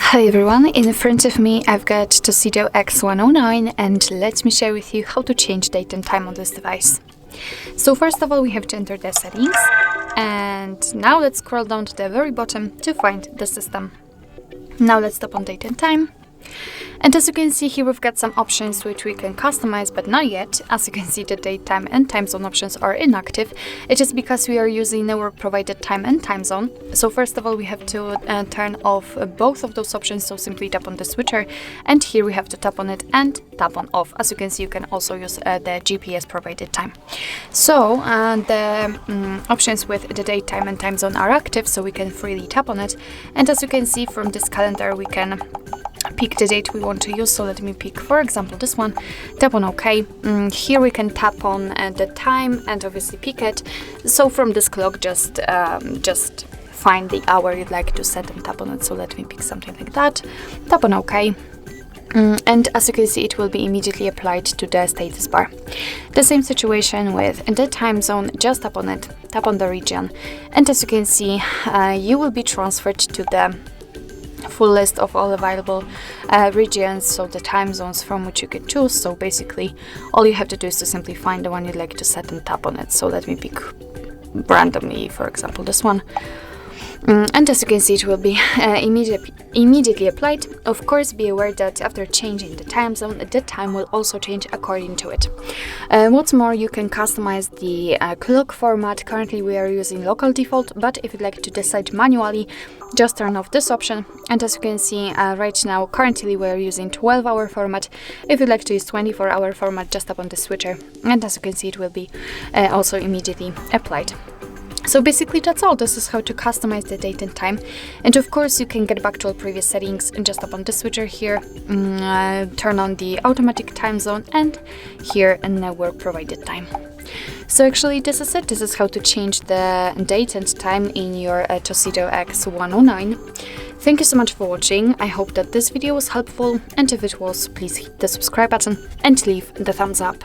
Hi everyone, in front of me I've got TOSCIDO X109 and let me share with you how to change date and time on this device. So first of all we have to enter the settings and now let's scroll down to the very bottom to find the system. Now let's tap on date and time. And as you can see here we've got some options which we can customize, but not yet. As you can see, the date, time and time zone options are inactive. It is because we are using our provided time and time zone. So first of all we have to turn off both of those options, so simply tap on the switcher and here we have to tap on it and tap on off. As you can see, you can also use the GPS provided time. So the options with the date, time and time zone are active, so we can freely tap on it. And as you can see from this calendar we can pick the date we want to use, so let me pick for example this one, tap on OK. Here we can tap on the time and obviously pick it. So from this clock just find the hour you'd like to set and tap on it, so let me pick something like that, tap on OK. And as you can see, it will be immediately applied to the status bar. The same situation with the time zone, just tap on it, tap on the region, and as you can see you will be transferred to the full list of all available regions, so the time zones from which you can choose. So basically all you have to do is to simply find the one you'd like to set and tap on it. So let me pick randomly for example this one. And as you can see, it will be immediately applied. Of course, be aware that after changing the time zone, the time will also change according to it. What's more, you can customize the clock format. Currently we are using local default, but if you'd like to decide manually, just turn off this option. And as you can see right now, currently we are using 12-hour format. If you'd like to use 24-hour format, just tap on the switcher, and as you can see, it will be also immediately applied. So basically that's all. This is how to customize the date and time. And of course you can get back to all previous settings and just tap on the switcher here, turn on the automatic time zone and here and our provided time. So actually this is it. This is how to change the date and time in your TOSCIDO X109. Thank you so much for watching. I hope that this video was helpful, and if it was, please hit the subscribe button and leave the thumbs up.